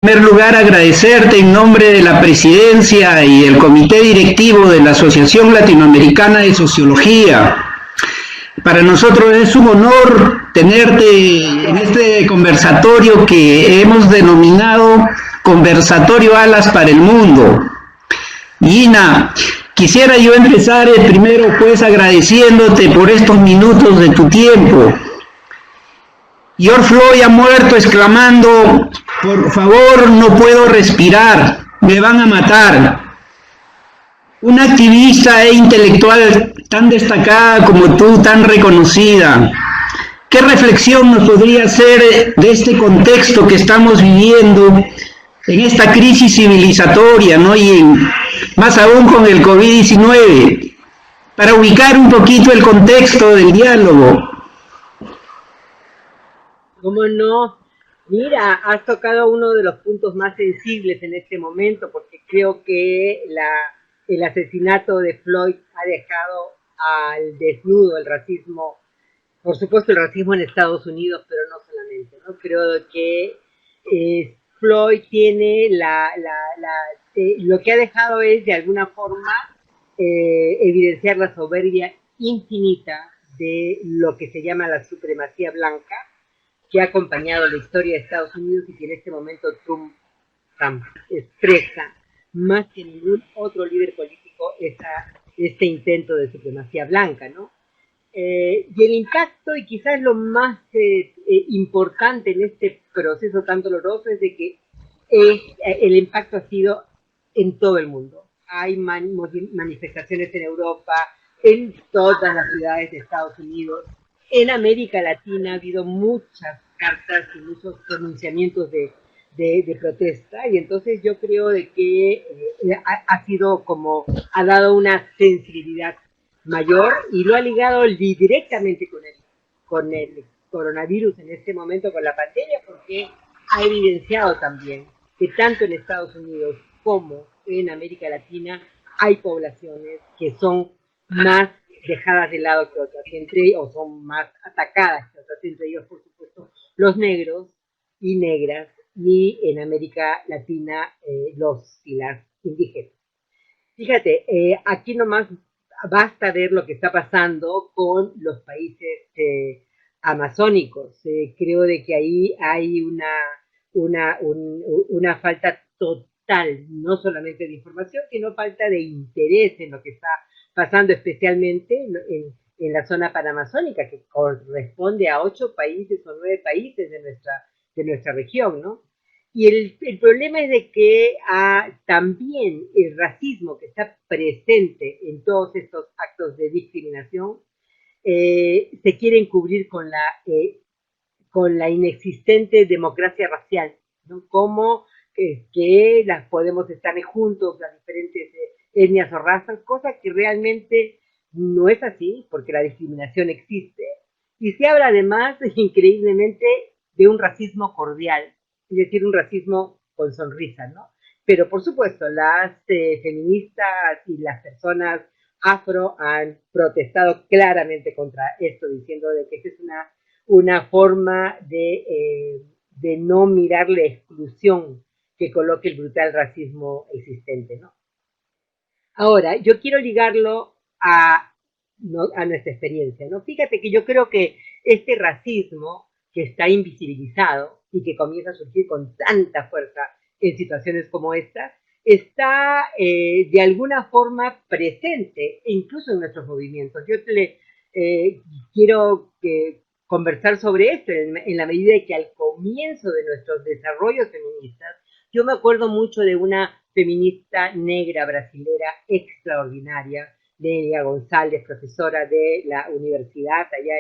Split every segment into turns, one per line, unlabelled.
En primer lugar, agradecerte en nombre de la presidencia y el comité directivo de la Asociación Latinoamericana de Sociología. Para nosotros es un honor tenerte en este conversatorio que hemos denominado Conversatorio Alas para el Mundo. Gina, quisiera yo empezar primero pues agradeciéndote por estos minutos de tu tiempo. George Floyd ha muerto exclamando: por favor, no puedo respirar, me van a matar. Una activista e intelectual tan destacada como tú, tan reconocida. ¿Qué reflexión nos podría hacer de este contexto que estamos viviendo en esta crisis civilizatoria, ¿no? Más aún con el COVID-19, para ubicar un poquito el contexto del diálogo?
¿Cómo no? Mira, has tocado uno de los puntos más sensibles en este momento, porque creo que el asesinato de Floyd ha dejado al desnudo el racismo, por supuesto el racismo en Estados Unidos, pero no solamente, ¿no? Creo que Floyd tiene lo que ha dejado es de alguna forma evidenciar la soberbia infinita de lo que se llama la supremacía blanca, que ha acompañado la historia de Estados Unidos y que en este momento Trump expresa más que ningún otro líder político este intento de supremacía blanca, ¿no? Y el impacto, y quizás lo más importante en este proceso tan doloroso, es de que el impacto ha sido en todo el mundo. Hay manifestaciones en Europa, en todas las ciudades de Estados Unidos. En América Latina ha habido muchas cartas y muchos pronunciamientos de protesta, y entonces yo creo de que ha sido como, ha dado una sensibilidad mayor y lo ha ligado directamente con el coronavirus en este momento, con la pandemia, porque ha evidenciado también que tanto en Estados Unidos como en América Latina hay poblaciones que son más dejadas de lado que otras, o son más atacadas que otras, entre ellos, por supuesto, los negros y negras, y en América Latina los y las indígenas. Fíjate, aquí nomás basta ver lo que está pasando con los países amazónicos. Creo de que ahí hay una falta total, no solamente de información, sino falta de interés en lo que está pasando, especialmente en la zona panamazónica, que corresponde a 8 países o 9 países de nuestra región, ¿no? Y el problema es de que también el racismo que está presente en todos estos actos de discriminación se quieren cubrir con la inexistente democracia racial, ¿no? Como que las podemos estar juntos, las diferentes etnias o razas, cosa que realmente no es así, porque la discriminación existe. Y se habla además, increíblemente, de un racismo cordial, es decir, un racismo con sonrisa, ¿no? Pero por supuesto, las feministas y las personas afro han protestado claramente contra esto, diciendo de que esta es una forma de no mirar la exclusión que coloque el brutal racismo existente, ¿no? Ahora, yo quiero ligarlo a nuestra experiencia, ¿no? Fíjate que yo creo que este racismo que está invisibilizado y que comienza a surgir con tanta fuerza en situaciones como esta, está de alguna forma presente, incluso en nuestros movimientos. Yo quiero conversar sobre esto en la medida de que al comienzo de nuestros desarrollos feministas, yo me acuerdo mucho de una feminista negra brasilera extraordinaria, Nelia González, profesora de la universidad allá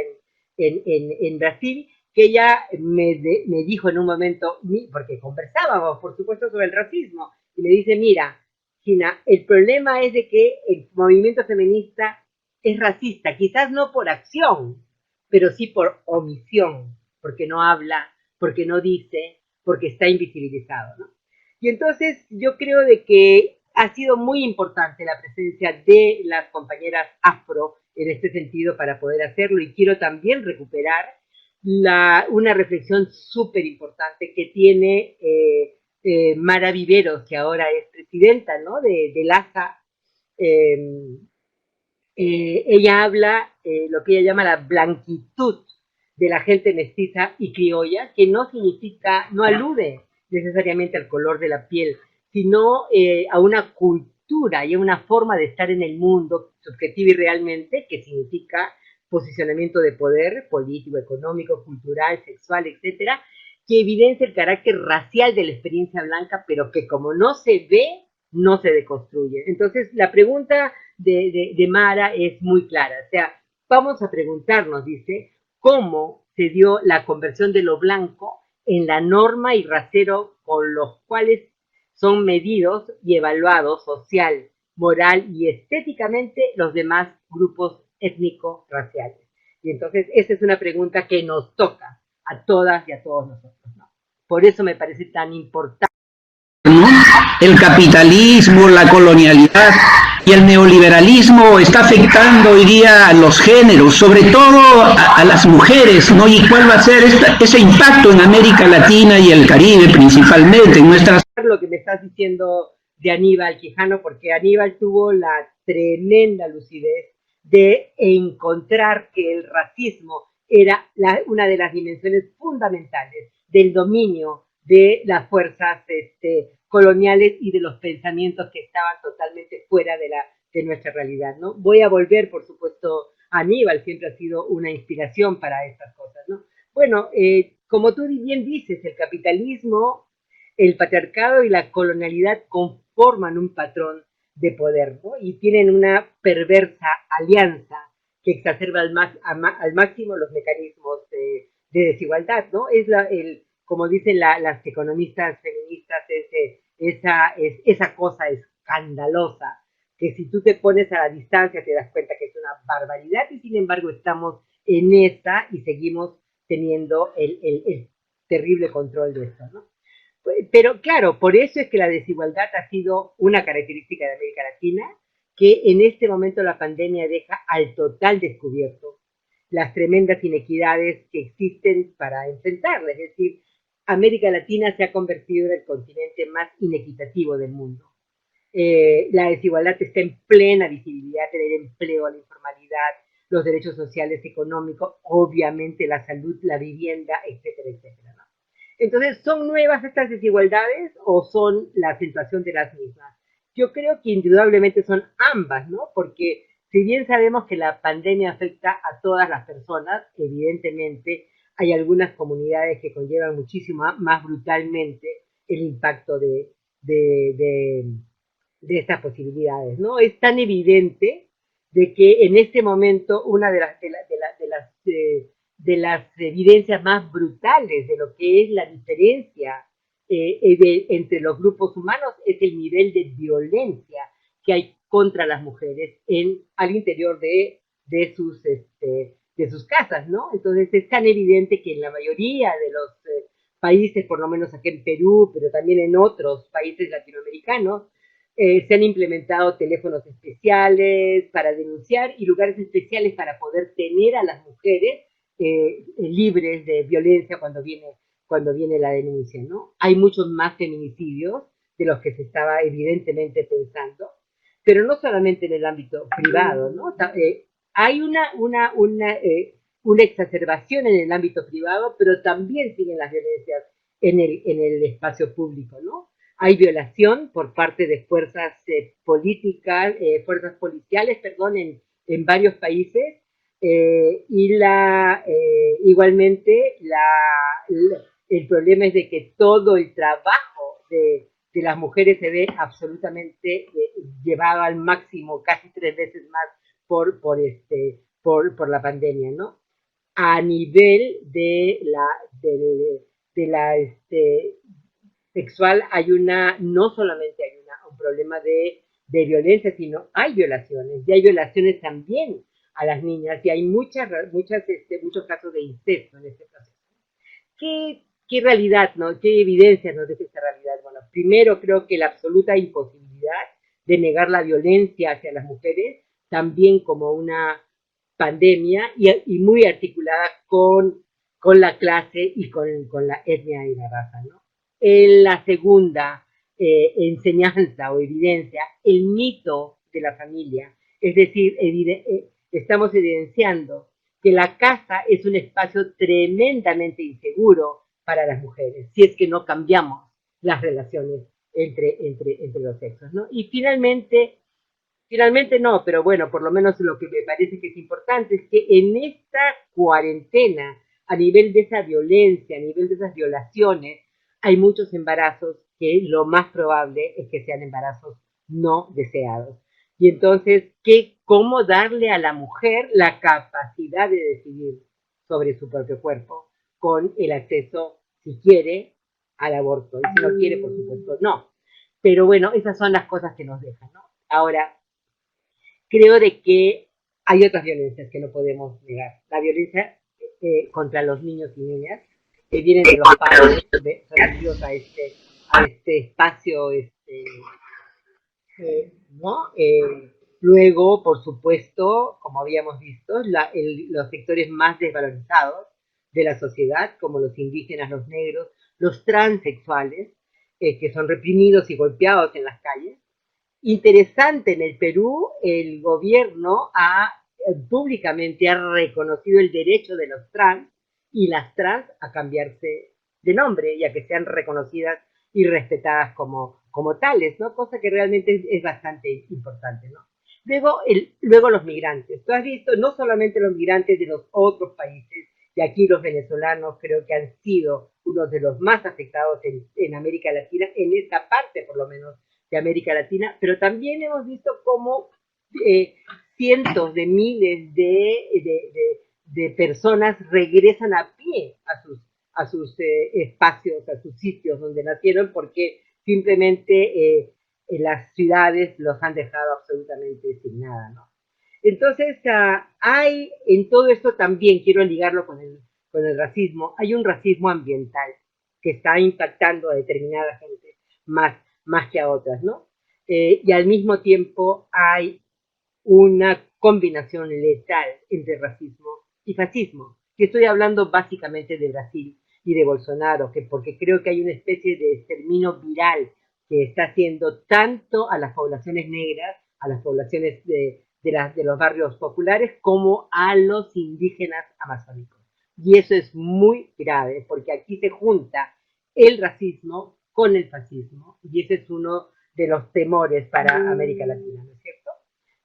en Brasil, que ella me dijo en un momento, porque conversábamos, por supuesto, sobre el racismo, y me dice: mira, Gina, el problema es de que el movimiento feminista es racista, quizás no por acción, pero sí por omisión, porque no habla, porque no dice, porque está invisibilizado, ¿no? Y entonces yo creo de que ha sido muy importante la presencia de las compañeras afro en este sentido para poder hacerlo, y quiero también recuperar una reflexión súper importante que tiene Mara Viveros, que ahora es presidenta, ¿no? De LASA, eh, ella habla lo que ella llama la blanquitud de la gente mestiza y criolla, que no significa, no alude necesariamente al color de la piel, sino a una cultura y a una forma de estar en el mundo, subjetiva y realmente, que significa posicionamiento de poder político, económico, cultural, sexual, etcétera, que evidencia el carácter racial de la experiencia blanca, pero que como no se ve, no se deconstruye. Entonces, la pregunta de Mara es muy clara. O sea, vamos a preguntarnos, dice, cómo se dio la conversión de lo blanco en la norma y rasero con los cuales son medidos y evaluados social, moral y estéticamente los demás grupos étnico-raciales. Y entonces esa es una pregunta que nos toca a todas y a todos nosotros, ¿no? Por eso me parece tan importante,
¿no? El capitalismo, la colonialidad y el neoliberalismo está afectando hoy día a los géneros, sobre todo a las mujeres, ¿no? ¿Y cuál va a ser ese impacto en América Latina y el Caribe principalmente, en nuestras...
Lo que me estás diciendo de Aníbal Quijano, porque Aníbal tuvo la tremenda lucidez de encontrar que el racismo era una de las dimensiones fundamentales del dominio de las fuerzas coloniales y de los pensamientos que estaban totalmente fuera de nuestra realidad, ¿no? Voy a volver, por supuesto, a Aníbal, siempre ha sido una inspiración para estas cosas, ¿no? Bueno, como tú bien dices, el capitalismo, el patriarcado y la colonialidad conforman un patrón de poder, ¿no? Y tienen una perversa alianza que exacerba al máximo los mecanismos de desigualdad, ¿no? Como dicen las economistas feministas, esa cosa escandalosa que si tú te pones a la distancia te das cuenta que es una barbaridad y sin embargo estamos en esta y seguimos teniendo el terrible control de esto, ¿no? Pero claro, por eso es que la desigualdad ha sido una característica de América Latina, que en este momento la pandemia deja al total descubierto las tremendas inequidades que existen para enfrentarla. Es decir, América Latina se ha convertido en el continente más inequitativo del mundo. La desigualdad está en plena visibilidad en el empleo, la informalidad, los derechos sociales, económicos, obviamente la salud, la vivienda, etcétera, etcétera, ¿no? Entonces, ¿son nuevas estas desigualdades o son la acentuación de las mismas? Yo creo que indudablemente son ambas, ¿no? Porque si bien sabemos que la pandemia afecta a todas las personas, evidentemente hay algunas comunidades que conllevan muchísimo más brutalmente el impacto de estas posibilidades, ¿no? Es tan evidente de que en este momento una de las evidencias más brutales de lo que es la diferencia entre los grupos humanos es el nivel de violencia que hay contra las mujeres al interior de sus casas, ¿no? Entonces es tan evidente que en la mayoría de los países, por lo menos aquí en Perú, pero también en otros países latinoamericanos, se han implementado teléfonos especiales para denunciar y lugares especiales para poder tener a las mujeres libres de violencia cuando viene la denuncia, ¿no? Hay muchos más feminicidios de los que se estaba evidentemente pensando, pero no solamente en el ámbito privado, ¿no? Hay una exacerbación en el ámbito privado, pero también siguen las violencias en el espacio público, ¿no? Hay violación por parte de fuerzas políticas, fuerzas policiales, perdón, en varios países, igualmente el problema es de que todo el trabajo de las mujeres se ve absolutamente llevado al máximo, casi 3 veces más por la pandemia, ¿no? A nivel de la sexual no solamente hay un problema de violencia, sino hay violaciones, y hay violaciones también a las niñas, y hay muchos casos de incesto en este proceso. ¿Qué realidad, no? ¿Qué evidencia nos deja esta realidad? Bueno, primero creo que la absoluta imposibilidad de negar la violencia hacia las mujeres, también como una pandemia y muy articulada con la clase y con la etnia y la raza, ¿no? En la segunda enseñanza o evidencia, el mito de la familia. Es decir, estamos evidenciando que la casa es un espacio tremendamente inseguro para las mujeres, si es que no cambiamos las relaciones entre los sexos, ¿no? Y finalmente no, pero bueno, por lo menos lo que me parece que es importante es que en esta cuarentena, a nivel de esa violencia, a nivel de esas violaciones, hay muchos embarazos que lo más probable es que sean embarazos no deseados. Y entonces, ¿cómo darle a la mujer la capacidad de decidir sobre su propio cuerpo con el acceso, si quiere, al aborto? Y si no quiere, por supuesto, no. Pero bueno, esas son las cosas que nos dejan, ¿no? Ahora, creo de que hay otras violencias que no podemos negar. La violencia contra los niños y niñas que vienen de los padres sometidos a este espacio, ¿no? Luego, por supuesto, como habíamos visto, los sectores más desvalorizados de la sociedad, como los indígenas, los negros, los transexuales, que son reprimidos y golpeados en las calles. Interesante, en el Perú el gobierno públicamente ha reconocido el derecho de los trans y las trans a cambiarse de nombre y a que sean reconocidas y respetadas como tales, ¿no? Cosa que realmente es bastante importante, ¿no? Luego los migrantes. Tú has visto no solamente los migrantes de los otros países, y aquí los venezolanos creo que han sido uno de los más afectados en América Latina, en esta parte por lo menos de América Latina, pero también hemos visto cómo cientos de miles de personas regresan a pie a sus espacios, a sus sitios donde nacieron, porque simplemente las ciudades los han dejado absolutamente sin nada, ¿no? Entonces, hay en todo esto también, quiero ligarlo con el racismo, hay un racismo ambiental que está impactando a determinada gente más que a otras, ¿no? Y al mismo tiempo hay una combinación letal entre racismo y fascismo. Y estoy hablando básicamente de Brasil y de Bolsonaro, porque creo que hay una especie de exterminio viral que está haciendo tanto a las poblaciones negras, a las poblaciones de los barrios populares, como a los indígenas amazónicos. Y eso es muy grave, porque aquí se junta el racismo con el fascismo, y ese es uno de los temores para América Latina, ¿no es cierto?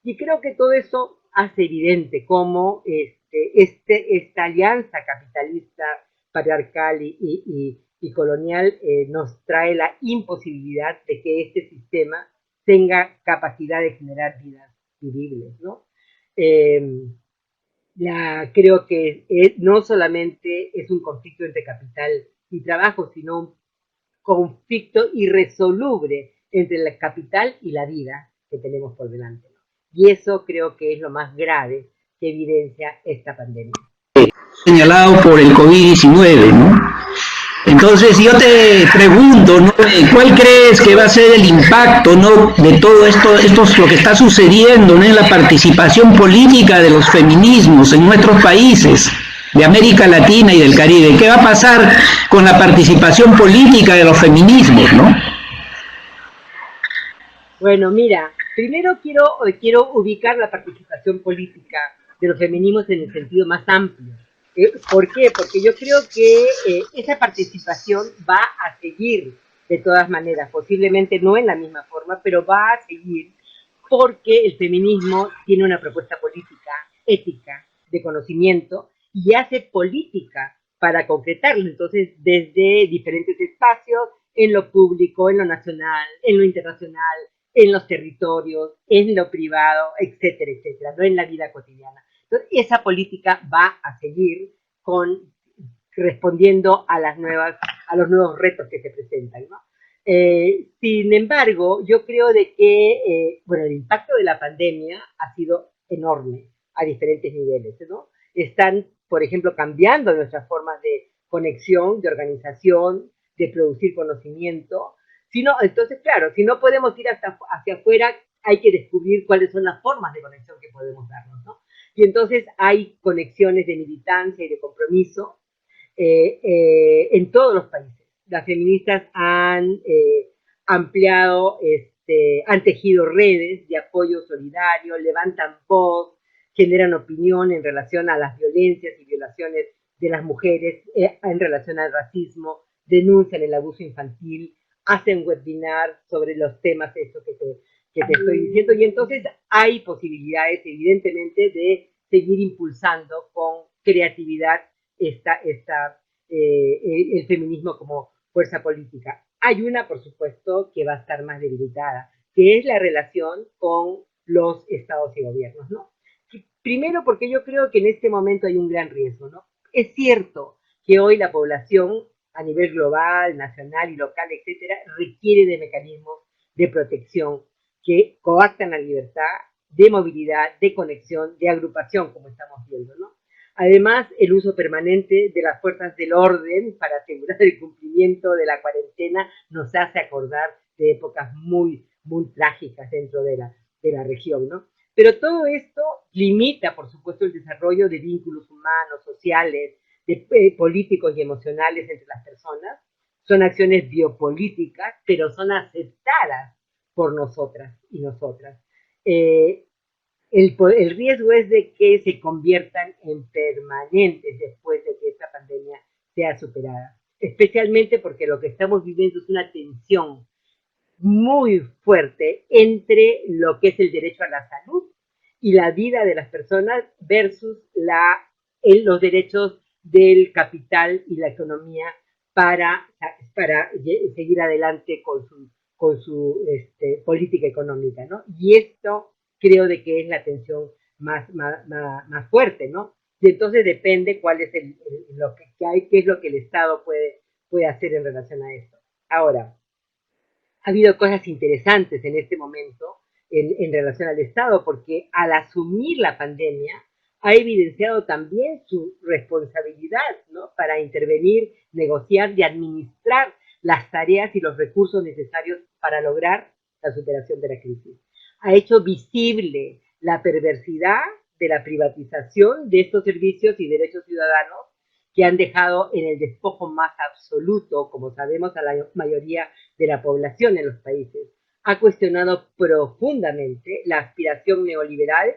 Y creo que todo eso hace evidente cómo esta alianza capitalista, patriarcal y colonial nos trae la imposibilidad de que este sistema tenga capacidad de generar vidas vivibles, ¿no? Creo que no solamente es un conflicto entre capital y trabajo, sino un conflicto irresoluble entre el capital y la vida que tenemos por delante, ¿no? Y eso creo que es lo más grave que evidencia esta pandemia.
Señalado por el COVID-19, ¿no? Entonces yo te pregunto, ¿no? ¿Cuál crees que va a ser el impacto, ¿no? De todo esto lo que está sucediendo, ¿no? En la participación política de los feminismos en nuestros países de América Latina y del Caribe? ¿Qué va a pasar con la participación política de los feminismos, ¿no?
Bueno, mira, primero quiero ubicar la participación política de los feminismos en el sentido más amplio. ¿Por qué? Porque yo creo que esa participación va a seguir de todas maneras, posiblemente no en la misma forma, pero va a seguir porque el feminismo tiene una propuesta política, ética, de conocimiento, y hace política para concretarlo. Entonces, desde diferentes espacios, en lo público, en lo nacional, en lo internacional, en los territorios, en lo privado, etcétera, etcétera, no en la vida cotidiana. Entonces, esa política va a seguir respondiendo a los nuevos retos que se presentan, ¿no? Sin embargo, yo creo de que, bueno, el impacto de la pandemia ha sido enorme a diferentes niveles, ¿no? Están, por ejemplo, cambiando nuestras formas de conexión, de organización, de producir conocimiento. Entonces, claro, si no podemos ir hacia afuera, hay que descubrir cuáles son las formas de conexión que podemos darnos, ¿no? Y entonces hay conexiones de militancia y de compromiso en todos los países. las feministas han ampliado, han tejido redes de apoyo solidario, levantan voz, generan opinión en relación a las violencias y violaciones de las mujeres, en relación al racismo, denuncian el abuso infantil, hacen webinar sobre los temas estos que te estoy diciendo, y entonces hay posibilidades, evidentemente, de seguir impulsando con creatividad el feminismo como fuerza política. Hay una, por supuesto, que va a estar más debilitada, que es la relación con los estados y gobiernos, ¿no? Primero porque yo creo que en este momento hay un gran riesgo, ¿no? Es cierto que hoy la población a nivel global, nacional y local, etcétera, requiere de mecanismos de protección que coactan la libertad, de movilidad, de conexión, de agrupación, como estamos viendo, ¿no? Además, el uso permanente de las fuerzas del orden para asegurar el cumplimiento de la cuarentena nos hace acordar de épocas muy, muy trágicas dentro de la región, ¿no? Pero todo esto limita, por supuesto, el desarrollo de vínculos humanos, sociales, políticos y emocionales entre las personas. Son acciones biopolíticas, pero son aceptadas por nosotras y nosotras. El riesgo es de que se conviertan en permanentes después de que esta pandemia sea superada, especialmente porque lo que estamos viviendo es una tensión muy fuerte entre lo que es el derecho a la salud y la vida de las personas versus los derechos del capital y la economía para seguir adelante con su política económica, ¿no? Y esto creo de que es la tensión más fuerte, ¿no? Y entonces depende cuál es lo que hay, qué es lo que el Estado puede hacer en relación a esto. Ahora, ha habido cosas interesantes en este momento en relación al Estado, porque al asumir la pandemia ha evidenciado también su responsabilidad, ¿no? Para intervenir, negociar y administrar las tareas y los recursos necesarios para lograr la superación de la crisis. Ha hecho visible la perversidad de la privatización de estos servicios y derechos ciudadanos que han dejado en el despojo más absoluto, como sabemos, a la mayoría de la población en los países. Ha cuestionado profundamente la aspiración neoliberal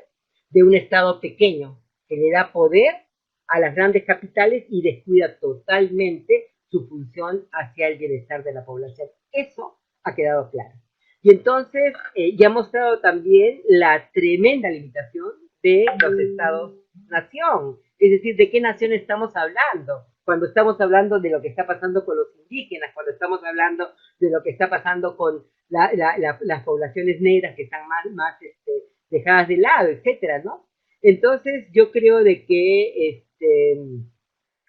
de un Estado pequeño que le da poder a las grandes capitales y descuida totalmente su función hacia el bienestar de la población. Eso ha quedado claro. Y entonces ya ha mostrado también la tremenda limitación de los Estados-nación. Es decir, ¿de qué nación estamos hablando? Cuando estamos hablando de lo que está pasando con los indígenas, cuando estamos hablando de lo que está pasando con las poblaciones negras que están más dejadas de lado, etcétera, ¿no? Entonces, yo creo de que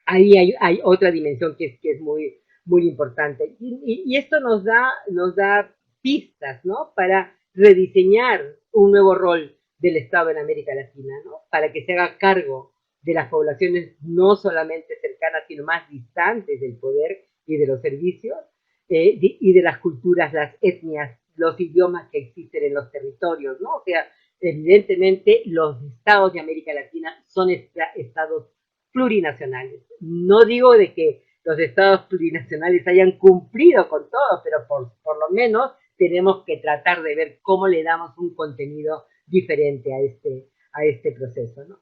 ahí hay otra dimensión que es muy, muy importante. Y esto nos da pistas, ¿no? Para rediseñar un nuevo rol del Estado en América Latina, ¿no? Para que se haga cargo de las poblaciones no solamente cercanas, sino más distantes del poder y de los servicios, y de las culturas, las etnias, los idiomas que existen en los territorios, ¿no? O sea, evidentemente los estados de América Latina son estados plurinacionales. No digo de que los estados plurinacionales hayan cumplido con todo, pero por lo menos tenemos que tratar de ver cómo le damos un contenido diferente a este proceso, ¿no?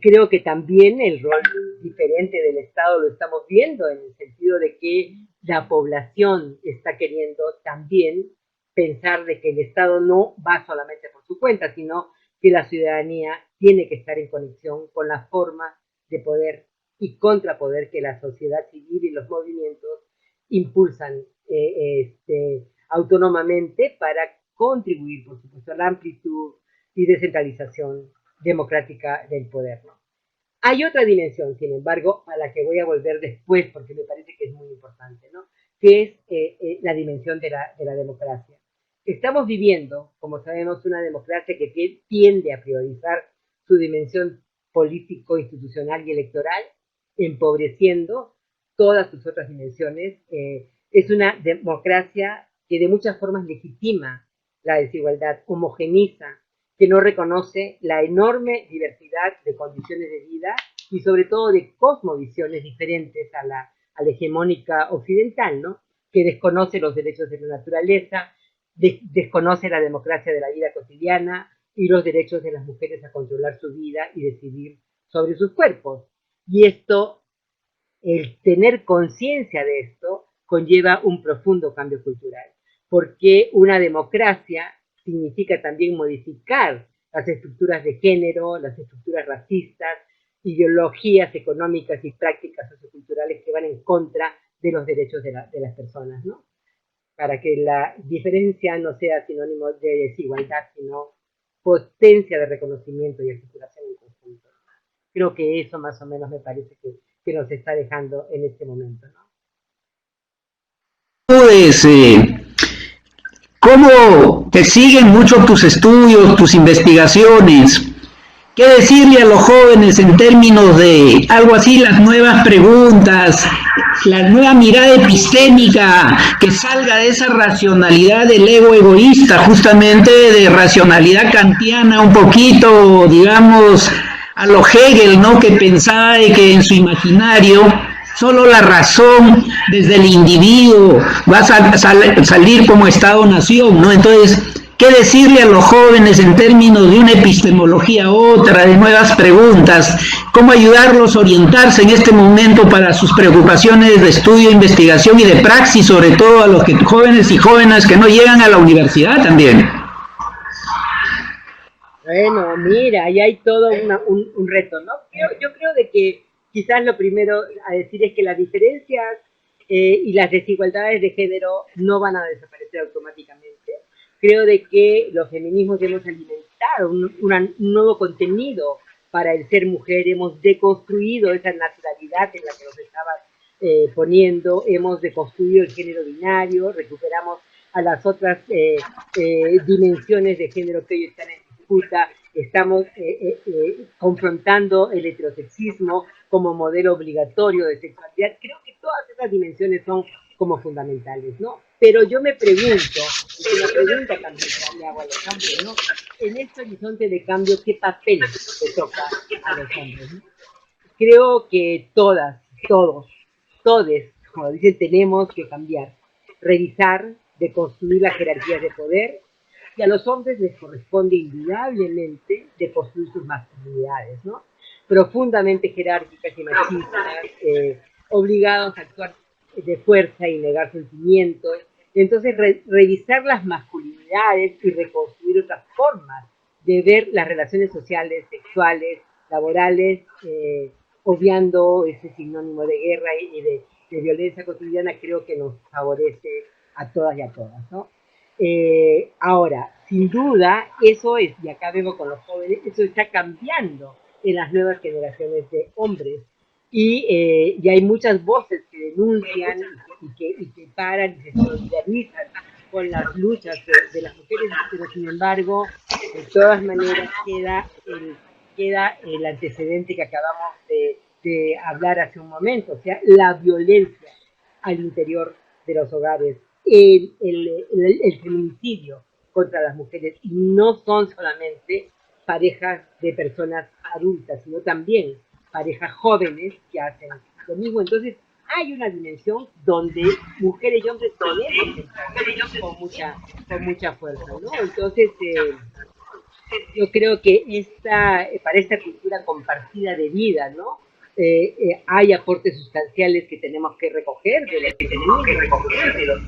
Creo que también el rol diferente del Estado lo estamos viendo en el sentido de que la población está queriendo también pensar de que el Estado no va solamente por su cuenta, sino que la ciudadanía tiene que estar en conexión con la forma de poder y contrapoder que la sociedad civil y los movimientos impulsan autónomamente para contribuir, por supuesto, a la amplitud y descentralización democrática del poder, ¿no? Hay otra dimensión, sin embargo, a la que voy a volver después porque me parece que es muy importante, ¿no? Que es la dimensión de la democracia. Estamos viviendo, como sabemos, una democracia que tiende a priorizar su dimensión político, institucional y electoral, empobreciendo todas sus otras dimensiones. Es una democracia que de muchas formas legitima la desigualdad, homogeniza, que no reconoce la enorme diversidad de condiciones de vida y sobre todo de cosmovisiones diferentes a la hegemónica occidental, ¿no? Que desconoce los derechos de la naturaleza, desconoce la democracia de la vida cotidiana y los derechos de las mujeres a controlar su vida y decidir sobre sus cuerpos. Y esto, el tener conciencia de esto, conlleva un profundo cambio cultural, porque una democracia significa también modificar las estructuras de género, las estructuras racistas, ideologías económicas y prácticas socioculturales que van en contra de los derechos de las personas, ¿no? Para que la diferencia no sea sinónimo de desigualdad, sino potencia de reconocimiento y articulación en conjunto. Creo que eso más o menos me parece que nos está dejando en este momento, ¿no?
Pues, ¿cómo te siguen mucho tus estudios, tus investigaciones? ¿Qué decirle a los jóvenes en términos de algo así, las nuevas preguntas, la nueva mirada epistémica que salga de esa racionalidad del ego egoísta, justamente de racionalidad kantiana un poquito, digamos, a lo Hegel, ¿no? Que pensaba de que en su imaginario solo la razón desde el individuo va a salir como Estado-nación, ¿no? Entonces, ¿qué decirle a los jóvenes en términos de una epistemología otra, de nuevas preguntas? ¿Cómo ayudarlos a orientarse en este momento para sus preocupaciones de estudio, investigación y de praxis, sobre todo a los jóvenes y jóvenes que no llegan a la universidad también?
Bueno, mira, ahí hay todo un reto, ¿no? Yo creo de que quizás lo primero a decir es que las diferencias y las desigualdades de género no van a desaparecer automáticamente. Creo de que los feminismos hemos alimentado un nuevo contenido para el ser mujer, hemos deconstruido esa naturalidad en la que nos estabas poniendo, hemos deconstruido el género binario, recuperamos a las otras dimensiones de género que hoy están en disputa, estamos confrontando el heterosexismo como modelo obligatorio de sexualidad. Creo que todas esas dimensiones son como fundamentales, ¿no? Pero yo me pregunto, es una pregunta también que le hago a los hombres, ¿no? En este horizonte de cambio, ¿qué papel le toca a los hombres, ¿no? Creo que todas, todos, todes, como dicen, tenemos que cambiar, revisar, deconstruir las jerarquías de poder, y a los hombres les corresponde indudablemente deconstruir sus masculinidades, ¿no? Profundamente jerárquicas y machistas, obligados a actuar de fuerza y negar sentimientos. Entonces, revisar las masculinidades y reconstruir otras formas de ver las relaciones sociales, sexuales, laborales, obviando ese sinónimo de guerra y de violencia cotidiana, creo que nos favorece a todas y a todas, ¿no? Ahora, sin duda, eso es, y acá vengo con los jóvenes, eso está cambiando en las nuevas generaciones de hombres. Y hay muchas voces que denuncian y que paran y se solidarizan con las luchas de las mujeres, pero sin embargo, de todas maneras queda el antecedente que acabamos de hablar hace un momento, o sea, la violencia al interior de los hogares, el feminicidio contra las mujeres, y no son solamente parejas de personas adultas, sino también parejas jóvenes que hacen lo mismo. Entonces, hay una dimensión donde mujeres y hombres tenemos que entrar con mucha fuerza, ¿no? Entonces, yo creo que para esta cultura compartida de vida, ¿no? Hay aportes sustanciales que tenemos que recoger de los que tenemos que recoger de los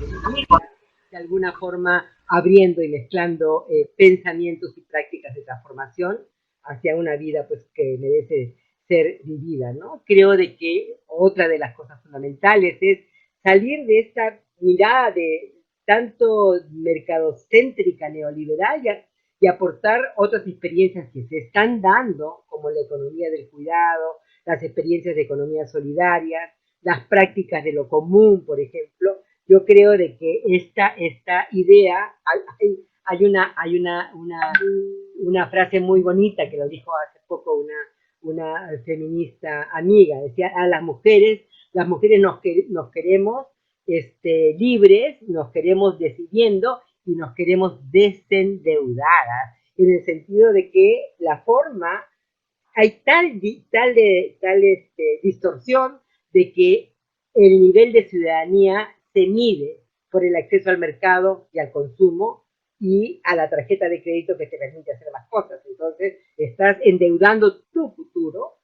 de alguna forma abriendo y mezclando pensamientos y prácticas de transformación hacia una vida pues que merece ser vivida, ¿no? Creo de que otra de las cosas fundamentales es salir de esta mirada de tanto mercadocéntrica neoliberal y aportar otras experiencias que se están dando, como la economía del cuidado, las experiencias de economía solidaria, las prácticas de lo común, por ejemplo. Yo creo de que esta idea, hay una frase muy bonita que lo dijo hace poco una feminista amiga, decía, a las mujeres nos queremos libres, nos queremos decidiendo y nos queremos desendeudadas, en el sentido de que la forma, hay tal distorsión de que el nivel de ciudadanía se mide por el acceso al mercado y al consumo y a la tarjeta de crédito que te permite hacer más cosas. Entonces, estás endeudando tu futuro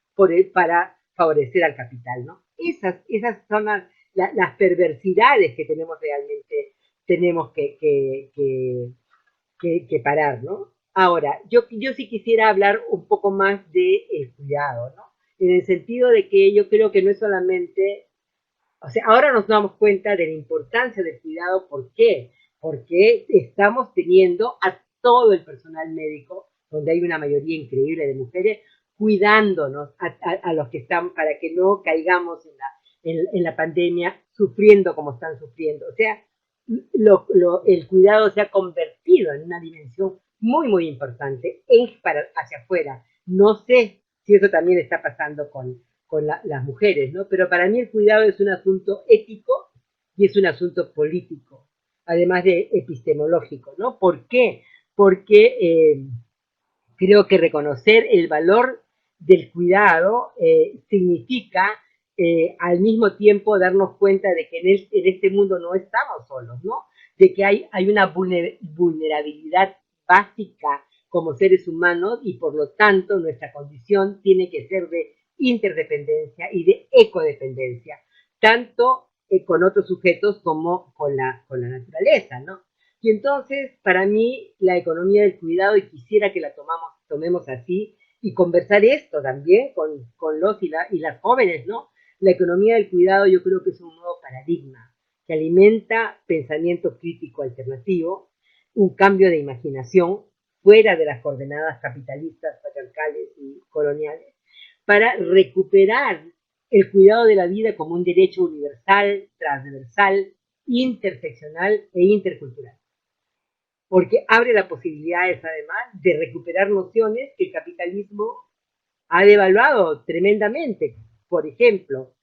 para favorecer al capital, ¿no? Esas son las perversidades que tenemos que parar, ¿no? Ahora, yo sí quisiera hablar un poco más del cuidado, ¿no? En el sentido de que yo creo que no es solamente, o sea, ahora nos damos cuenta de la importancia del cuidado. ¿Por qué? Porque estamos teniendo a todo el personal médico, donde hay una mayoría increíble de mujeres, cuidándonos a los que están, para que no caigamos en la pandemia sufriendo como están sufriendo. O sea, el cuidado se ha convertido en una dimensión muy, muy importante hacia afuera. No sé si eso también está pasando con las mujeres, ¿no? Pero para mí el cuidado es un asunto ético y es un asunto político, además de epistemológico, ¿no? ¿Por qué? Porque creo que reconocer el valor del cuidado significa al mismo tiempo darnos cuenta de que en este mundo no estamos solos, ¿no? De que hay una vulnerabilidad básica como seres humanos y por lo tanto nuestra condición tiene que ser de interdependencia y de ecodependencia, tanto con otros sujetos como con la naturaleza, ¿no? Y entonces, para mí, la economía del cuidado, y quisiera que la tomemos así, y conversar esto también con los y las jóvenes, ¿no? La economía del cuidado yo creo que es un nuevo paradigma que alimenta pensamiento crítico alternativo, un cambio de imaginación fuera de las coordenadas capitalistas, patriarcales y coloniales, para recuperar el cuidado de la vida como un derecho universal, transversal, interseccional e intercultural. Porque abre las posibilidades, además, de recuperar nociones que el capitalismo ha devaluado tremendamente. Por ejemplo,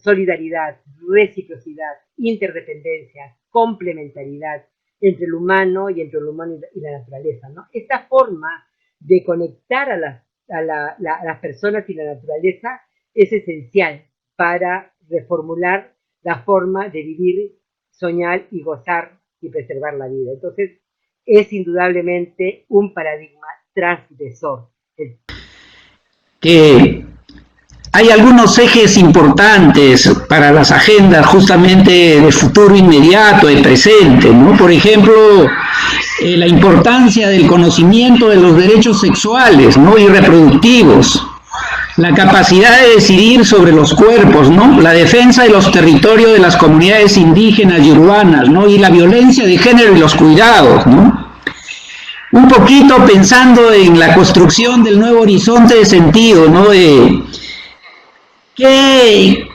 solidaridad, reciprocidad, interdependencia, complementariedad entre el humano y la naturaleza, ¿no? Esta forma de conectar a las personas y la naturaleza es esencial para reformular la forma de vivir, soñar y gozar y preservar la vida. Entonces, es indudablemente un paradigma transgresor.
Que hay algunos ejes importantes para las agendas justamente de futuro inmediato, de presente, ¿no? Por ejemplo, la importancia del conocimiento de los derechos sexuales, ¿no? Y reproductivos, la capacidad de decidir sobre los cuerpos, ¿no? La defensa de los territorios de las comunidades indígenas y urbanas, ¿no? Y la violencia de género y los cuidados, ¿no? Un poquito pensando en la construcción del nuevo horizonte de sentido, ¿no? De qué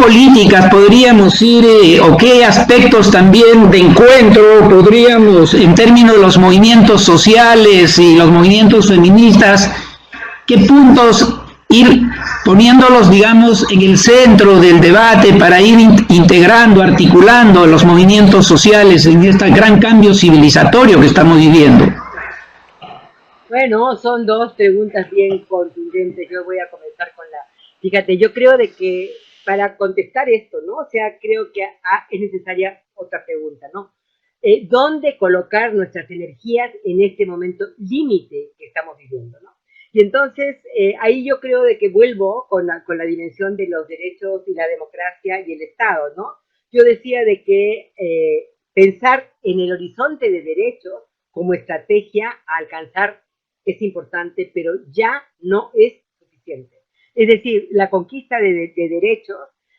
políticas podríamos ir o qué aspectos también de encuentro podríamos, en términos de los movimientos sociales y los movimientos feministas, qué puntos ir poniéndolos, digamos, en el centro del debate para ir integrando, articulando los movimientos sociales en este gran cambio civilizatorio que estamos viviendo.
Bueno, son dos preguntas bien contundentes. Yo voy a comenzar con fíjate, yo creo de que para contestar esto, ¿no? O sea, creo que es necesaria otra pregunta, ¿no? ¿Dónde colocar nuestras energías en este momento límite que estamos viviendo, ¿no? Y entonces, ahí yo creo de que vuelvo con la dimensión de los derechos y la democracia y el Estado, ¿no? Yo decía de que pensar en el horizonte de derechos como estrategia a alcanzar es importante, pero ya no es suficiente. Es decir, la conquista de derechos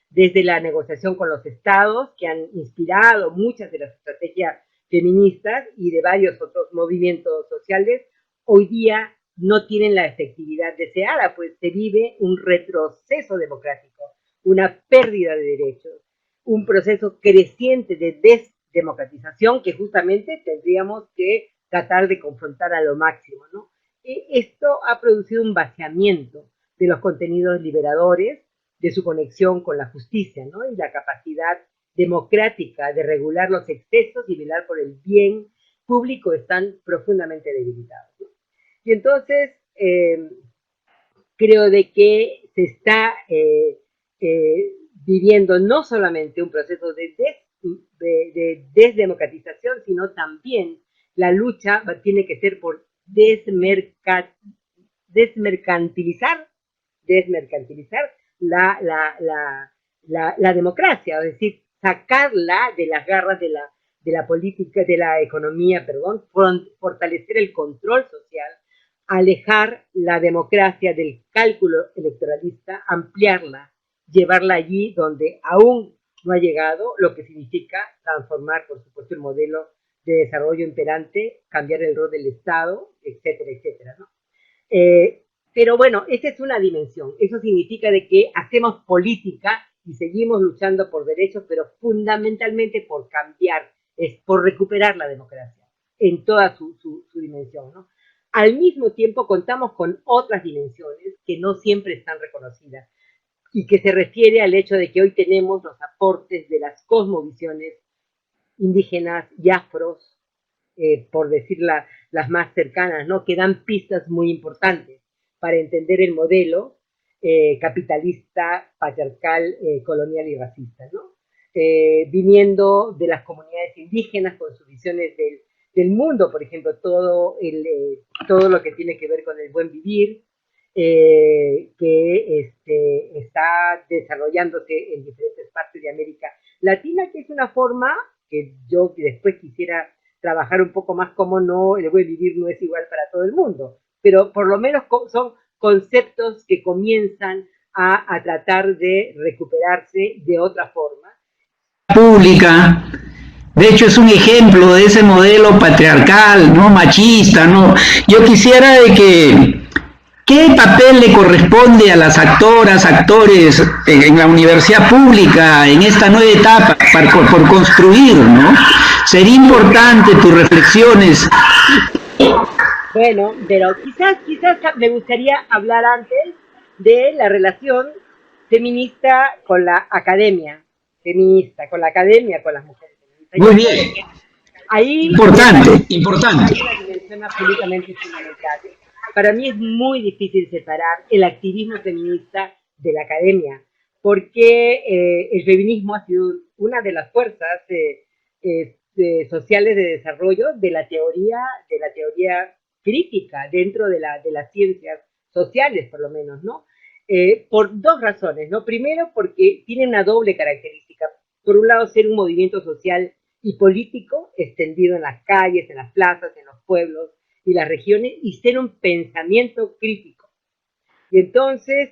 desde la negociación con los estados, que han inspirado muchas de las estrategias feministas y de varios otros movimientos sociales, hoy día no tienen la efectividad deseada, pues se vive un retroceso democrático, una pérdida de derechos, un proceso creciente de desdemocratización que justamente tendríamos que tratar de confrontar a lo máximo, ¿no? Esto ha producido un vaciamiento de los contenidos liberadores, de su conexión con la justicia, ¿no? Y la capacidad democrática de regular los excesos y velar por el bien público están profundamente debilitados, ¿no? Y entonces creo de que se está viviendo no solamente un proceso de desdemocratización, sino también la lucha tiene que ser por desmercantilizar la democracia, es decir, sacarla de las garras de la política, de la economía, perdón, fortalecer el control social, alejar la democracia del cálculo electoralista, ampliarla, llevarla allí donde aún no ha llegado, lo que significa transformar, por supuesto, el modelo de desarrollo imperante, cambiar el rol del Estado, etcétera, etcétera, ¿no? Pero bueno, esa es una dimensión. Eso significa de que hacemos política y seguimos luchando por derechos, pero fundamentalmente por cambiar, es por recuperar la democracia en toda su dimensión, ¿no? Al mismo tiempo contamos con otras dimensiones que no siempre están reconocidas y que se refiere al hecho de que hoy tenemos los aportes de las cosmovisiones indígenas y afros, por decir las más cercanas, ¿no? Que dan pistas muy importantes para entender el modelo capitalista, patriarcal, colonial y racista, ¿no? Viniendo de las comunidades indígenas con sus visiones del mundo, por ejemplo, todo lo que tiene que ver con el buen vivir, que está desarrollándose en diferentes partes de América Latina, que es una forma que yo después quisiera trabajar un poco más, como no, el buen vivir no es igual para todo el mundo, pero por lo menos son conceptos que comienzan a tratar de recuperarse de otra forma.
Pública, de hecho es un ejemplo de ese modelo patriarcal, no machista, no. Yo quisiera de que ¿qué papel le corresponde a las actoras, actores en la universidad pública en esta nueva etapa por construir, ¿no? Sería importante tus reflexiones.
Bueno, pero quizás me gustaría hablar antes de la relación feminista con la academia, feminista, con la academia, con las mujeres feministas.
Muy bien.
Ahí
Importante.
hay una dimensión absolutamente fundamental. Para mí es muy difícil separar el activismo feminista de la academia, porque el feminismo ha sido una de las fuerzas sociales de desarrollo de la teoría crítica dentro de las ciencias sociales, por lo menos, ¿no? Por dos razones, ¿no? Primero, porque tiene una doble característica. Por un lado, ser un movimiento social y político extendido en las calles, en las plazas, en los pueblos y las regiones, y ser un pensamiento crítico. Y entonces,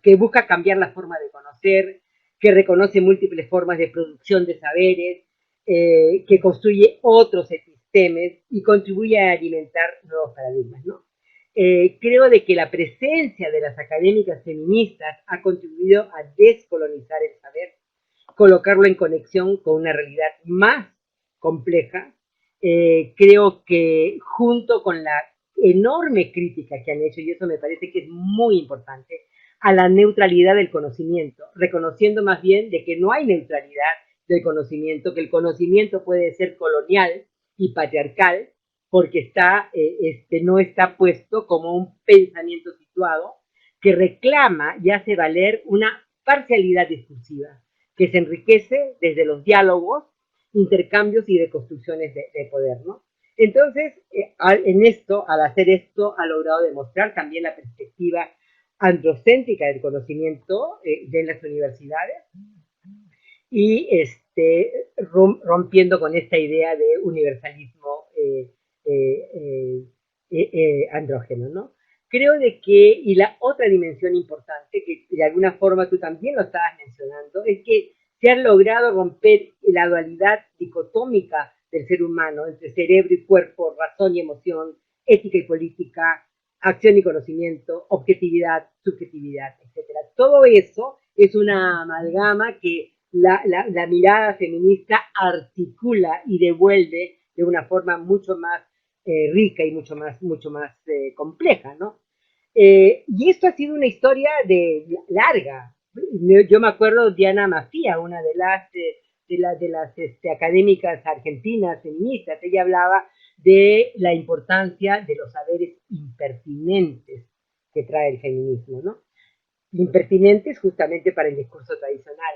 que busca cambiar la forma de conocer, que reconoce múltiples formas de producción de saberes, que construye otros sistemas y contribuye a alimentar nuevos paradigmas, ¿no? Creo de que la presencia de las académicas feministas ha contribuido a descolonizar el saber, colocarlo en conexión con una realidad más compleja. Creo que junto con la enorme crítica que han hecho, y eso me parece que es muy importante, a la neutralidad del conocimiento, reconociendo más bien de que no hay neutralidad del conocimiento, que el conocimiento puede ser colonial y patriarcal, porque no está puesto como un pensamiento situado que reclama y hace valer una parcialidad discursiva, que se enriquece desde los diálogos, intercambios y deconstrucciones de poder, ¿no? Entonces, al hacer esto, ha logrado demostrar también la perspectiva androcéntrica del conocimiento de las universidades y rompiendo con esta idea de universalismo andrógeno, ¿no? Creo de que, y la otra dimensión importante, que de alguna forma tú también lo estabas mencionando, es que se ha logrado romper la dualidad dicotómica del ser humano entre cerebro y cuerpo, razón y emoción, ética y política, acción y conocimiento, objetividad, subjetividad, etc. Todo eso es una amalgama que la mirada feminista articula y devuelve de una forma mucho más rica y mucho más compleja, ¿no? Y esto ha sido una historia larga. Yo me acuerdo de Diana Mafía, una de las académicas argentinas feministas. Ella hablaba de la importancia de los saberes impertinentes que trae el feminismo, ¿no? Impertinentes justamente para el discurso tradicional.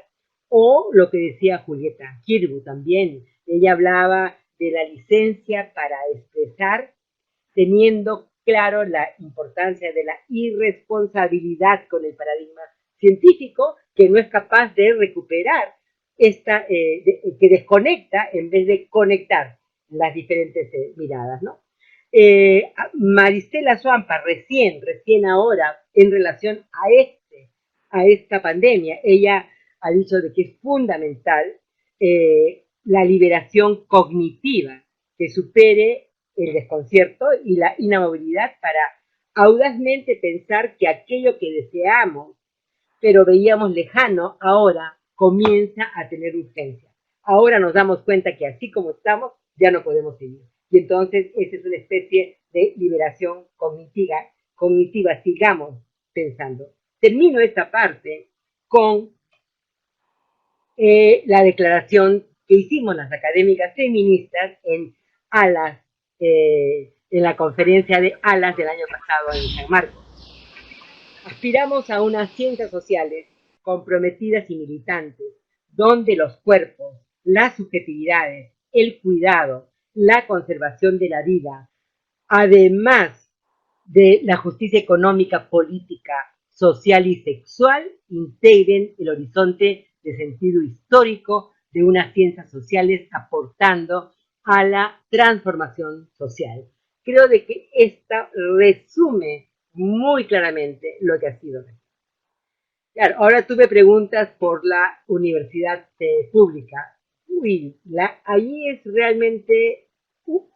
O lo que decía Julieta Kirbu también, ella hablaba de la licencia para expresar, teniendo claro la importancia de la irresponsabilidad con el paradigma científico, que no es capaz de recuperar que desconecta en vez de conectar las diferentes miradas, ¿no? Maristela Suampa, recién ahora, en relación a esta pandemia, ella ha dicho de que es fundamental la liberación cognitiva, que supere el desconcierto y la inamovilidad para audazmente pensar que aquello que deseamos, pero veíamos lejano, ahora comienza a tener urgencia. Ahora nos damos cuenta que así como estamos, ya no podemos seguir. Y entonces esa es una especie de liberación cognitiva, sigamos pensando. Termino esta parte con la declaración que hicimos las académicas feministas en la conferencia de ALAS del año pasado en San Marcos. Aspiramos a unas ciencias sociales comprometidas y militantes, donde los cuerpos, las subjetividades, el cuidado, la conservación de la vida, además de la justicia económica, política, social y sexual, integren el horizonte de sentido histórico de unas ciencias sociales aportando a la transformación social. Creo de que esta resume muy claramente lo que ha sido. Claro, ahora tú me preguntas por la universidad pública. Uy, ahí es realmente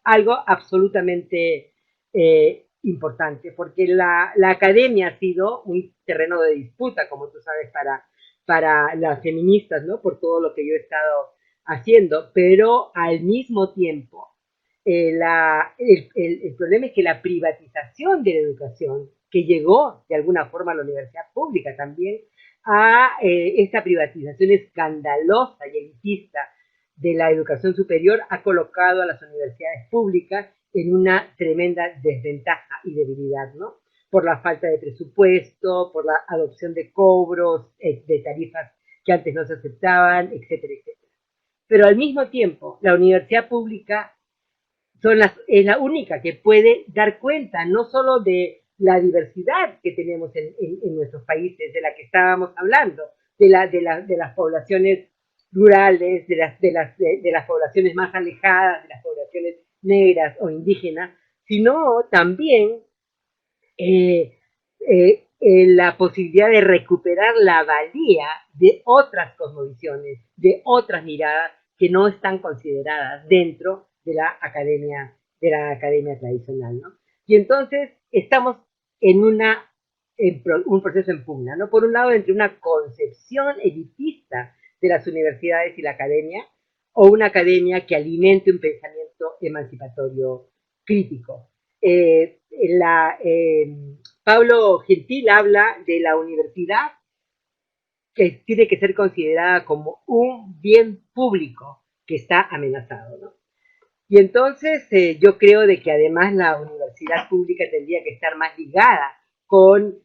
algo absolutamente importante, porque la academia ha sido un terreno de disputa, como tú sabes, para las feministas, ¿no? Por todo lo que yo he estado haciendo, pero al mismo tiempo, el problema es que la privatización de la educación, que llegó de alguna forma a la universidad pública también, a esta privatización escandalosa y elitista de la educación superior, ha colocado a las universidades públicas en una tremenda desventaja y debilidad, ¿no? Por la falta de presupuesto, por la adopción de cobros, de tarifas que antes no se aceptaban, etcétera, etcétera. Pero al mismo tiempo, la universidad pública es la única que puede dar cuenta no solo de la diversidad que tenemos en nuestros países, de la que estábamos hablando, de las poblaciones rurales, de las poblaciones más alejadas, de las poblaciones negras o indígenas, sino también la posibilidad de recuperar la valía de otras cosmovisiones, de otras miradas que no están consideradas dentro de la academia tradicional, ¿no? Y entonces estamos en un proceso en pugna, ¿no? Por un lado, entre una concepción elitista de las universidades y la academia, o una academia que alimente un pensamiento emancipatorio crítico. Pablo Gentil habla de la universidad que tiene que ser considerada como un bien público que está amenazado, ¿no? Y entonces yo creo de que además la universidad pública tendría que estar más ligada con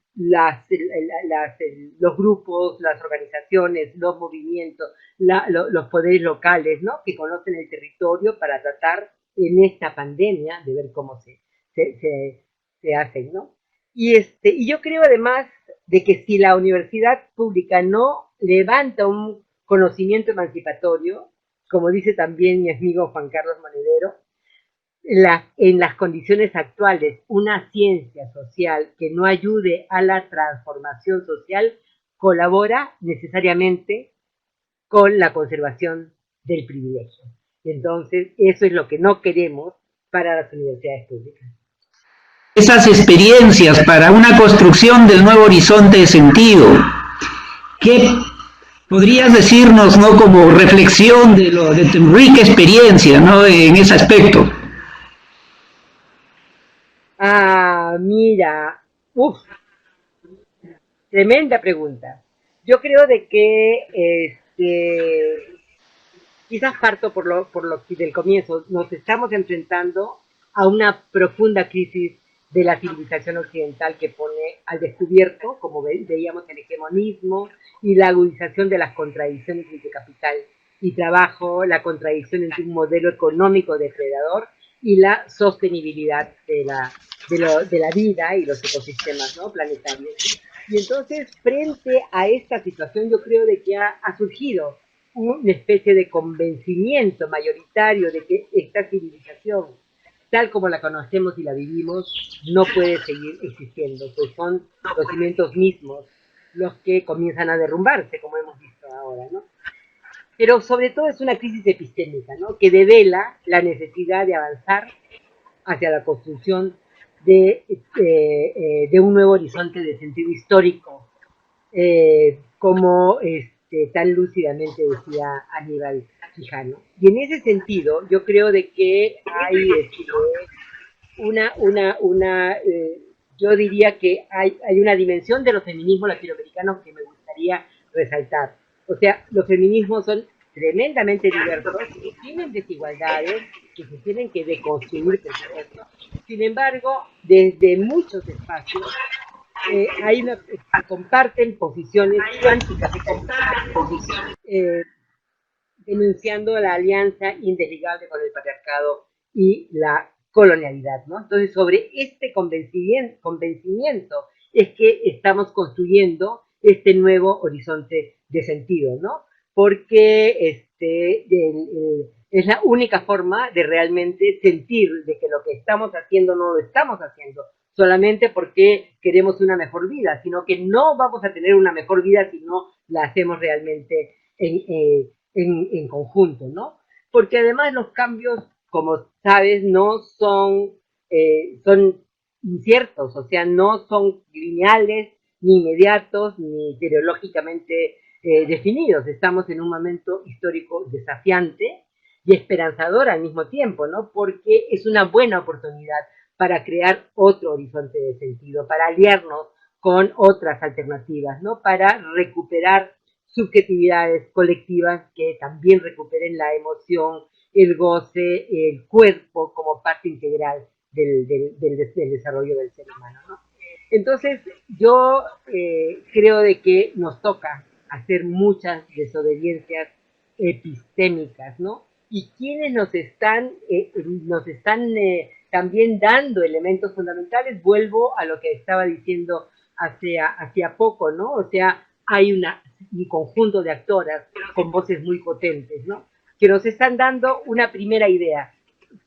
los grupos, las organizaciones, los movimientos, los poderes locales, ¿no? Que conocen el territorio para tratar en esta pandemia de ver cómo se hacen, ¿no? Y yo creo además de que si la universidad pública no levanta un conocimiento emancipatorio, como dice también mi amigo Juan Carlos Monedero, en las condiciones actuales, una ciencia social que no ayude a la transformación social colabora necesariamente con la conservación del privilegio. Entonces, eso es lo que no queremos para las universidades públicas.
Esas experiencias para una construcción del nuevo horizonte de sentido. ¿Qué podrías decirnos, no, como reflexión de tu rica experiencia, no, en ese aspecto?
Mira, tremenda pregunta. Yo creo de que quizás parto por lo del comienzo. Nos estamos enfrentando a una profunda crisis de la civilización occidental que pone al descubierto, como veíamos, el hegemonismo y la agudización de las contradicciones entre capital y trabajo, la contradicción entre un modelo económico depredador y la sostenibilidad de la vida y los ecosistemas, ¿no?, planetarios. Y entonces, frente a esta situación, yo creo de que ha surgido una especie de convencimiento mayoritario de que esta civilización, tal como la conocemos y la vivimos, no puede seguir existiendo, pues son los cimientos mismos los que comienzan a derrumbarse, como hemos visto ahora, ¿no? Pero sobre todo es una crisis epistémica, ¿no?, que devela la necesidad de avanzar hacia la construcción de un nuevo horizonte de sentido histórico, como tan lúcidamente decía Aníbal Quijano. Y en ese sentido, yo creo de que hay yo diría que hay una dimensión de los feminismos latinoamericanos que me gustaría resaltar. O sea, los feminismos son tremendamente diversos, tienen desigualdades que se tienen que deconstruir, por supuesto. Sin embargo, desde muchos espacios se comparten posiciones cuánticas, denunciando la alianza indesligable con el patriarcado y la colonialidad, ¿no? Entonces, sobre este convencimiento es que estamos construyendo este nuevo horizonte de sentido, ¿no? Porque es la única forma de realmente sentir de que lo que estamos haciendo no lo estamos haciendo solamente porque queremos una mejor vida, sino que no vamos a tener una mejor vida si no la hacemos realmente en conjunto, ¿no? Porque además los cambios, como sabes, no son, son inciertos, o sea, no son lineales, ni inmediatos, ni ideológicamente definidos. Estamos en un momento histórico desafiante y esperanzador al mismo tiempo, ¿no? Porque es una buena oportunidad para crear otro horizonte de sentido, para aliarnos con otras alternativas, ¿no? Para recuperar subjetividades colectivas que también recuperen la emoción, el goce, el cuerpo como parte integral del desarrollo del ser humano, ¿no? Entonces, yo creo de que nos toca hacer muchas desobediencias epistémicas, ¿no? Y quienes nos están también dando elementos fundamentales, vuelvo a lo que estaba diciendo hacia poco, ¿no? O sea, hay un conjunto de actoras con voces muy potentes, ¿no?, que nos están dando una primera idea.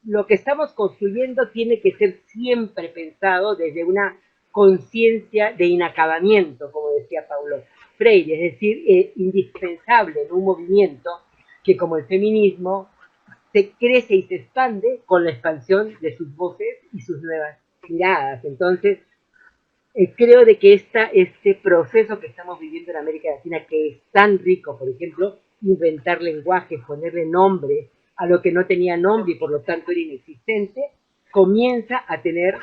Lo que estamos construyendo tiene que ser siempre pensado desde una conciencia de inacabamiento, como decía Paulo Freire, es decir, indispensable en un movimiento que, como el feminismo, se crece y se expande con la expansión de sus voces y sus nuevas miradas. Entonces, creo de que este proceso que estamos viviendo en América Latina, que es tan rico, por ejemplo, inventar lenguajes, ponerle nombre a lo que no tenía nombre y por lo tanto era inexistente, comienza a tener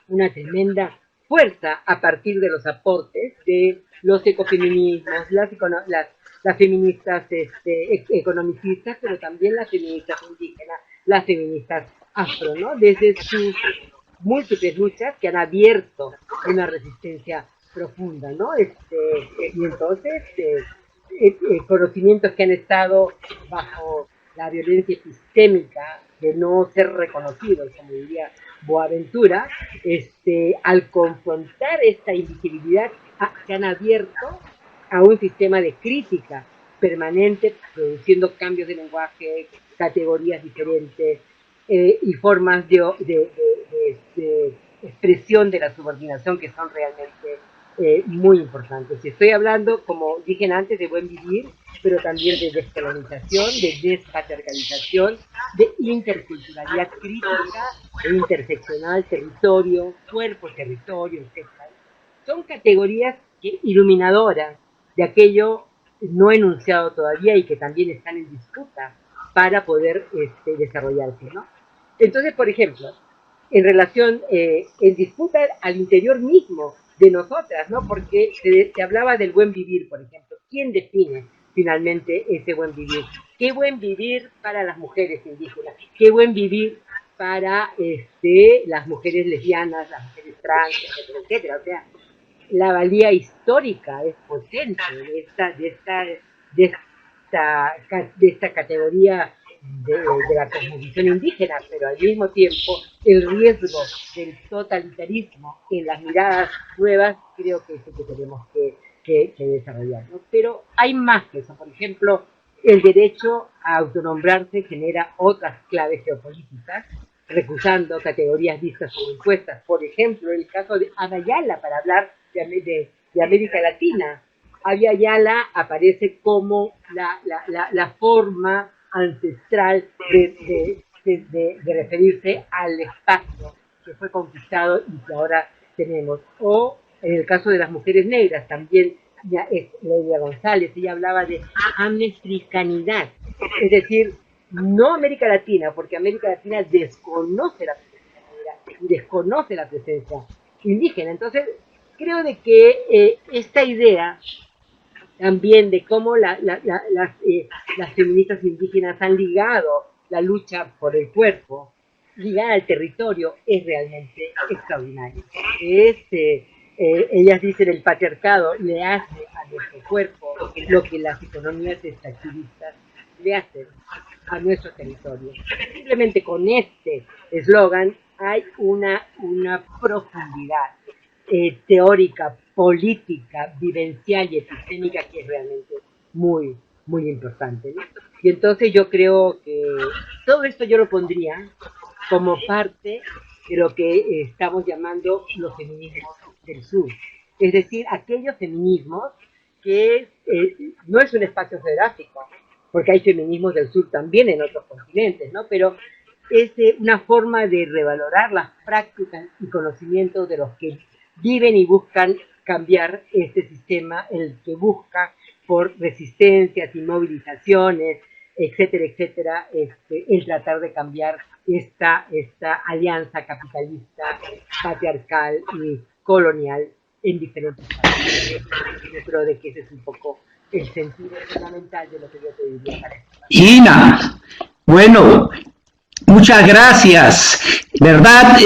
una tremenda fuerza a partir de los aportes de los ecofeminismos, las feministas economicistas, pero también las feministas indígenas, las feministas afro, ¿no? Desde sus múltiples luchas que han abierto una resistencia profunda, ¿no? Y entonces, conocimientos que han estado bajo la violencia epistémica de no ser reconocidos, como diría Boaventura, al confrontar esta invisibilidad, se han abierto a un sistema de crítica permanente, produciendo cambios de lenguaje, categorías diferentes y formas de expresión de la subordinación que son realmente muy importantes. Estoy hablando, como dije antes, de buen vivir, pero también de descolonización, de despatriarcalización, de interculturalidad crítica e interseccional, territorio, cuerpo, territorio, etc. Son categorías iluminadoras de aquello no enunciado todavía y que también están en disputa para poder desarrollarse, ¿no? Entonces, por ejemplo, en relación, en disputa al interior mismo de nosotras, ¿no? Porque se hablaba del buen vivir, por ejemplo. ¿Quién define finalmente ese buen vivir? ¿Qué buen vivir para las mujeres indígenas? ¿Qué buen vivir para las mujeres lesbianas, las mujeres trans, etcétera, etcétera. O sea, la valía histórica es potente de esta categoría de la cosmovisión indígena, pero al mismo tiempo el riesgo del totalitarismo en las miradas nuevas creo que es el que tenemos que desarrollar, ¿no? Pero hay más que eso. Por ejemplo, el derecho a autonombrarse genera otras claves geopolíticas, recusando categorías vistas como impuestas. Por ejemplo, el caso de Abya para hablar de América Latina. Abya aparece como la forma ancestral de referirse al espacio que fue conquistado y que ahora tenemos. O en el caso de las mujeres negras, también Leila González, ella hablaba de amnestricanidad, es decir, no América Latina, porque América Latina desconoce la presencia negra y desconoce la presencia indígena. Entonces, creo de que esta idea también de cómo las feministas indígenas han ligado la lucha por el cuerpo, ligada al territorio, es realmente extraordinario. Ellas dicen el patriarcado le hace a nuestro cuerpo lo que las economías extractivistas le hacen a nuestro territorio. Simplemente con este eslogan hay una profundidad teórica, política, vivencial y epistémica que es realmente muy, muy importante, ¿no? Y entonces yo creo que todo esto yo lo pondría como parte de lo que estamos llamando los feminismos del sur. Es decir, aquellos feminismos que no es un espacio geográfico, porque hay feminismos del sur también en otros continentes, ¿no? Pero es una forma de revalorar las prácticas y conocimientos de los que viven y buscan cambiar este sistema, el que busca por resistencias y movilizaciones, etcétera, etcétera, el tratar de cambiar esta alianza capitalista, patriarcal y colonial en diferentes países. Yo creo de que ese es un poco el sentido fundamental de lo que yo te diría para esto.
Ina, bueno, muchas gracias. ¿Verdad?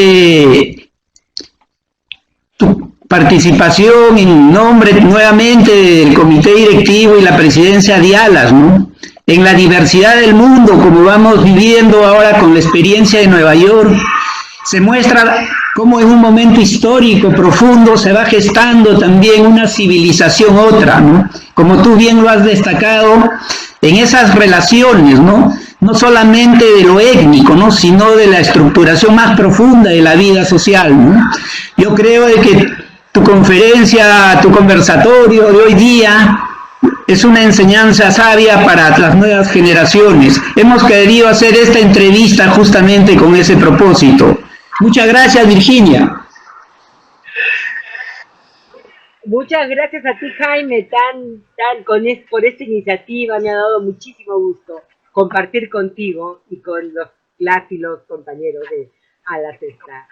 Tu participación en nombre nuevamente del comité directivo y la presidencia de ALAS, ¿no? En la diversidad del mundo, como vamos viviendo ahora con la experiencia de Nueva York, se muestra cómo en un momento histórico profundo se va gestando también una civilización otra, ¿no? Como tú bien lo has destacado, en esas relaciones, ¿no? No solamente de lo étnico, ¿no? Sino de la estructuración más profunda de la vida social, ¿no? Yo creo de que tu conferencia, tu conversatorio de hoy día es una enseñanza sabia para las nuevas generaciones. Hemos querido hacer esta entrevista justamente con ese propósito. Muchas gracias, Virginia.
Muchas gracias a ti, Jaime, por esta iniciativa. Me ha dado muchísimo gusto compartir contigo y con las y los compañeros de ALAS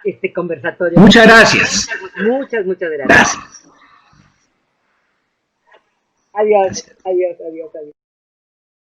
este conversatorio.
Muchas gracias.
Muchas gracias. Adiós.